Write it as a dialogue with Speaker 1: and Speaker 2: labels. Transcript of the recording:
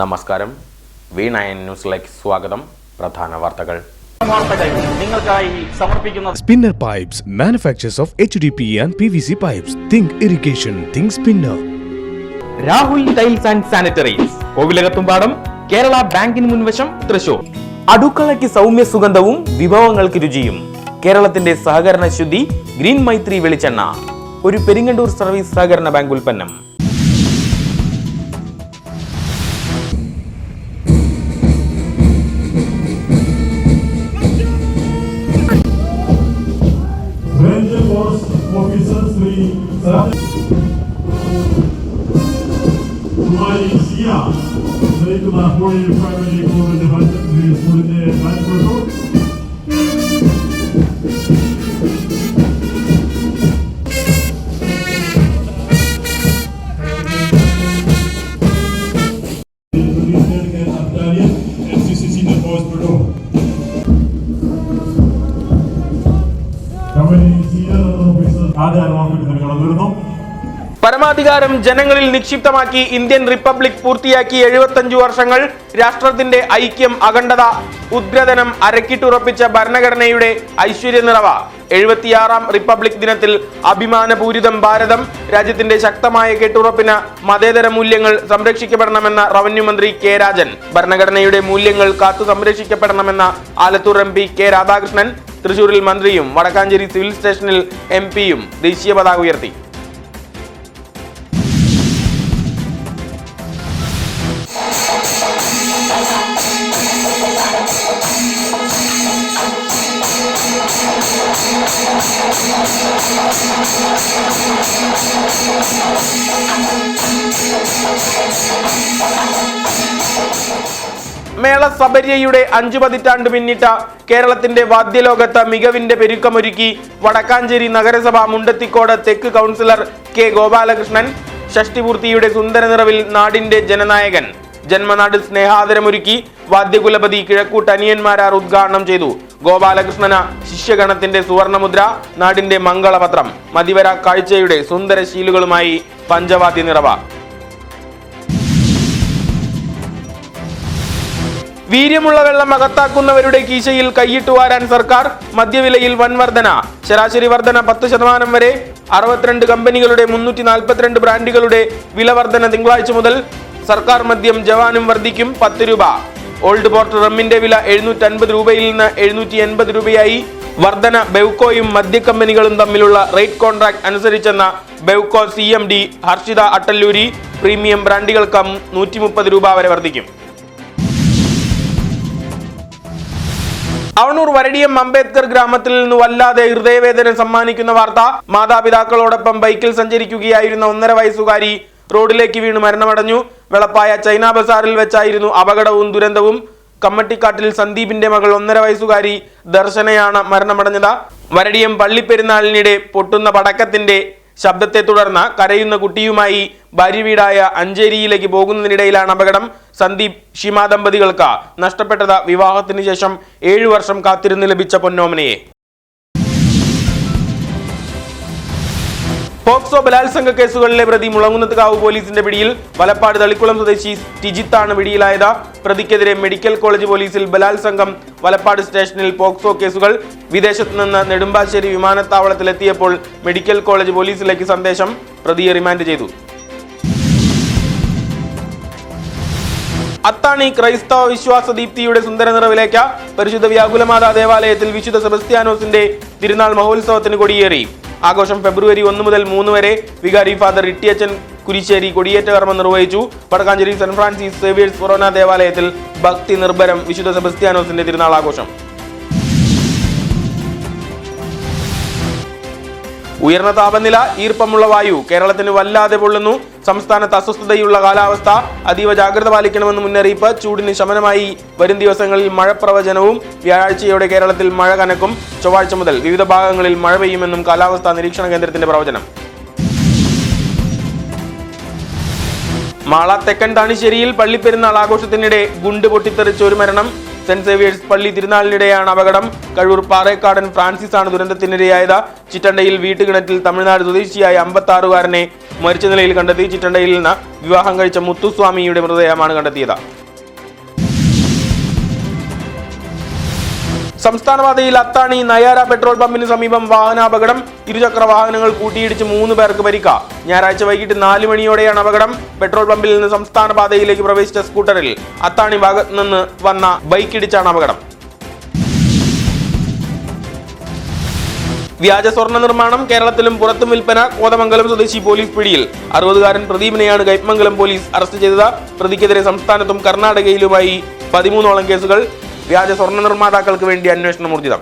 Speaker 1: നമസ്കാരം. V9 ന്യൂസിലേക്ക് സ്വാഗതം. പ്രധാന വാർത്തകൾ
Speaker 2: നിങ്ങൾക്കായി സമർപ്പിക്കുന്ന
Speaker 3: Spinner Pipes manufacturers of HDPE and PVC pipes. Think irrigation, think spinner.
Speaker 2: Rahul tiles and sanitaries, Kovilakathumpadam, Kerala ബാങ്കിന് മുൻവശം, തൃശൂർ. അടുക്കളയ്ക്ക് സൗമ്യ സുഗന്ധവും വിഭവങ്ങൾക്ക് രുചിയും. കേരളത്തിന്റെ സഹകരണ ശുദ്ധി ഗ്രീൻ മൈത്രി വെളിച്ചെണ്ണ, ഒരു പെരിങ്ങണ്ടൂർ സർവീസ് സഹകരണ ബാങ്ക് ഉൽപ്പന്നം.
Speaker 4: Ranger Force Officer Sri Kumari Sia, Sri Holy Family School in the Bangalore. NCCC the hospital.
Speaker 2: പരമാധികാരം ജനങ്ങളിൽ നിക്ഷിപ്തമാക്കി ഇന്ത്യൻ റിപ്പബ്ലിക് പൂർത്തിയാക്കി 75 വർഷങ്ങൾ. രാഷ്ട്രത്തിന്റെ ഐക്യം, അഖണ്ഡത, ഉദ്ഗ്രഥനം അരക്കിട്ടുറപ്പിച്ച ഭരണഘടനയുടെ ഐശ്വര്യ നിറവ. 76ാം റിപ്പബ്ലിക് ദിനത്തിൽ അഭിമാനപൂരിതം ഭാരതം. രാജ്യത്തിന്റെ ശക്തമായ കെട്ടുറപ്പിന് മതേതര മൂല്യങ്ങൾ സംരക്ഷിക്കപ്പെടണമെന്ന റവന്യൂ മന്ത്രി കെ രാജൻ. ഭരണഘടനയുടെ മൂല്യങ്ങൾ കാത്തു സംരക്ഷിക്കപ്പെടണമെന്ന ആലത്തൂർ MP കെ രാധാകൃഷ്ണൻ. തൃശൂരിൽ മന്ത്രിയും വടക്കാഞ്ചേരി സിവിൽ സ്റ്റേഷനിൽ MP-യും ദേശീയ പതാക ഉയർത്തി. മേള സബര്യയുടെ 5 പതിറ്റാണ്ട് പിന്നിട്ട കേരളത്തിന്റെ വാദ്യലോകത്ത് മികവിന്റെ പെരുക്കമൊരുക്കി വടക്കാഞ്ചേരി നഗരസഭ മുണ്ടത്തിക്കോട് തെക്ക് കൗൺസിലർ കെ ഗോപാലകൃഷ്ണൻ. ഷഷ്ടിപൂർത്തിയുടെ സുന്ദര നിറവിൽ നാടിന്റെ ജനനായകൻ. ജന്മനാട് സ്നേഹാദരമൊരുക്കി വാദ്യകുലപതി കിഴക്കൂട്ട് അനിയന്മാരാർ ഉദ്ഘാടനം ചെയ്തു. ഗോപാലകൃഷ്ണന് ശിഷ്യഗണത്തിന്റെ സുവർണമുദ്ര, നാടിന്റെ മംഗളപത്രം. മതിവര കാഴ്ചയുടെ സുന്ദര ശീലുകളുമായി പഞ്ചവാദ്യ നിറവ. വീര്യമുള്ള വെള്ളം അകത്താക്കുന്നവരുടെ കീശയിൽ കൈയിട്ട് വാരാൻ സർക്കാർ. മദ്യവിലയിൽ വൻ വർധന. ശരാശരി വർധന 10% വരെ. 62 കമ്പനികളുടെ 342 ബ്രാൻഡുകളുടെ വില വർധന തിങ്കളാഴ്ച മുതൽ. സർക്കാർ മദ്യം ജവാനും വർദ്ധിക്കും 10 രൂപ. ഓൾഡ് പോർട്ട് റമ്മിന്റെ വില 750 രൂപയിൽ നിന്ന് 780 രൂപയായി. വർധന ബെവ്കോയും മദ്യക്കമ്പനികളും തമ്മിലുള്ള റേറ്റ് കോൺട്രാക്ട് അനുസരിച്ചെന്ന ബെവ്കോ CMD ഹർഷിത അട്ടല്ലൂരി. പ്രീമിയം ബ്രാൻഡുകൾക്ക് 130 രൂപ വരെ വർദ്ധിക്കും. അവണൂർ വരടിയം അംബേദ്കർ ഗ്രാമത്തിൽ നിന്ന് വല്ലാതെ ഹൃദയവേദന സമ്മാനിക്കുന്ന വാർത്ത. മാതാപിതാക്കളോടൊപ്പം ബൈക്കിൽ സഞ്ചരിക്കുകയായിരുന്ന 1.5 വയസ്സുകാരി റോഡിലേക്ക് വീണ് മരണമടഞ്ഞു. വെളപ്പായ ചൈന ബസാറിൽ വെച്ചായിരുന്നു അപകടവും ദുരന്തവും. കമ്മട്ടിക്കാട്ടിൽ സന്ദീപിന്റെ മകൾ 1.5 വയസ്സുകാരി ദർശനയാണ് മരണമടഞ്ഞത്. വരടിയം പള്ളിപ്പെരുന്നാളിനിടെ പൊട്ടുന്ന പടക്കത്തിന്റെ ശബ്ദത്തെ തുടർന്ന് കരയുന്ന കുട്ടിയുമായി ഭാര്യ വീടായ അഞ്ചേരിയിലേക്ക് പോകുന്നതിനിടയിലാണ് അപകടം. സന്ദീപ് ഷിമ ദമ്പതികൾക്ക് നഷ്ടപ്പെട്ടത് വിവാഹത്തിന് ശേഷം 7 വർഷം കാത്തിരുന്ന് ലഭിച്ച പൊന്നോമനയെ. പോക്സോ ബലാത്സംഗ കേസുകളിലെ പ്രതി മുളങ്ങുന്നത്കാവ് പോലീസിന്റെ പിടിയിൽ. വലപ്പാട് തളിക്കുളം സ്വദേശി ടിജിത്താണ് പിടിയിലായത്. പ്രതിക്കെതിരെ മെഡിക്കൽ കോളേജ് പോലീസിൽ ബലാത്സംഗം, വലപ്പാട് സ്റ്റേഷനിൽ പോക്സോ കേസുകൾ. വിദേശത്ത് നിന്ന് നെടുമ്പാശ്ശേരി വിമാനത്താവളത്തിലെത്തിയപ്പോൾ മെഡിക്കൽ കോളേജ് പോലീസിലേക്ക് സന്ദേശം. പ്രതിയെ റിമാൻഡ് ചെയ്തു. അത്താണി ക്രൈസ്തവ വിശ്വാസ ദീപ്തിയുടെ സുന്ദര നിറവിലേക്ക്. പരിശുദ്ധ വ്യാകുലമാതാ ദേവാലയത്തിൽ വിശുദ്ധ സെബസ്ത്യാനോസിന്റെ തിരുനാൾ മഹോത്സവത്തിന് കൊടിയേറി. ആഘോഷം ഫെബ്രുവരി 1 മുതൽ 3 വരെ. വികാരി ഫാദർ ഇട്ടിയച്ചൻ കുരിശ്ശേരി കൊടിയേറ്റ കർമ്മം നിർവഹിച്ചു. വടക്കാഞ്ചേരി സെന്റ് ഫ്രാൻസിസ് സേവിയേഴ്സ് ഫൊറോന ദേവാലയത്തിൽ ഭക്തി നിർഭരം വിശുദ്ധ സെബസ്ത്യാനോസിന്റെ തിരുനാൾ ആഘോഷം. ഉയർന്ന താപനില, ഈർപ്പമുള്ള വായു കേരളത്തിന് വല്ലാതെ പൊള്ളുന്നു. സംസ്ഥാനത്ത് അസ്വസ്ഥതയുള്ള കാലാവസ്ഥ, അതീവ ജാഗ്രത പാലിക്കണമെന്ന് മുന്നറിയിപ്പ്. ചൂടിന് ശമനമായി വരും ദിവസങ്ങളിൽ മഴ പ്രവചനവും. വ്യാഴാഴ്ചയോടെ കേരളത്തിൽ മഴ കനക്കും. ചൊവ്വാഴ്ച മുതൽ വിവിധ ഭാഗങ്ങളിൽ മഴ പെയ്യുമെന്നും കാലാവസ്ഥാ നിരീക്ഷണ കേന്ദ്രത്തിന്റെ പ്രവചനം. മാള തെക്കൻ താണിശ്ശേരിയിൽ പള്ളിപ്പെരുന്നാൾ ആഘോഷത്തിനിടെ ഗുണ്ട് പൊട്ടിത്തെറിച്ച് ഒരു മരണം. സെന്റ് സേവിയേഴ്സ് പള്ളി തിരുനാളിനിടെയാണ് അപകടം. കഴൂർ പാറേക്കാടൻ ഫ്രാൻസിസ് ആണ് ദുരന്തത്തിനിരയായത്. ചിറ്റണ്ടയിൽ വീട്ടുകിണറ്റിൽ തമിഴ്നാട് സ്വദേശിയായ 56-കാരനെ മരിച്ച നിലയിൽ കണ്ടെത്തി. ചിറ്റണ്ടയിൽ നിന്ന് വിവാഹം കഴിച്ച മുത്തുസ്വാമിയുടെ മൃതദേഹമാണ് കണ്ടെത്തിയത്. സംസ്ഥാനപാതയിൽ അത്താണി നയാര പെട്രോൾ പമ്പിന് സമീപം വാഹനാപകടം. ഇരുചക്ര വാഹനങ്ങൾ കൂട്ടിയിടിച്ച് 3 പേർക്ക് പരിക്ക്. ഞായറാഴ്ച വൈകിട്ട് 4 മണിയോടെയാണ് അപകടം. പെട്രോൾ പമ്പിൽ നിന്ന് സംസ്ഥാന പാതയിലേക്ക് പ്രവേശിച്ച സ്കൂട്ടറിൽ അത്താണി ഭാഗത്ത് നിന്ന് വന്ന ബൈക്കിടിച്ചാണ് അപകടം. വ്യാജ സ്വർണ്ണ നിർമ്മാണം കേരളത്തിലും പുറത്തും വിൽപ്പന. കോതമംഗലം സ്വദേശി പോലീസ് പിടിയിൽ. 60-കാരൻ പ്രദീപിനെയാണ് കൈപ്പമംഗലം പോലീസ് അറസ്റ്റ് ചെയ്തത്. പ്രതിക്കെതിരെ സംസ്ഥാനത്തും കർണാടകയിലുമായി 13ഓളം കേസുകൾ. വ്യാജ സ്വർണ്ണ നിർമ്മാതാക്കൾക്ക് വേണ്ടി അന്വേഷണം ഊർജിതം.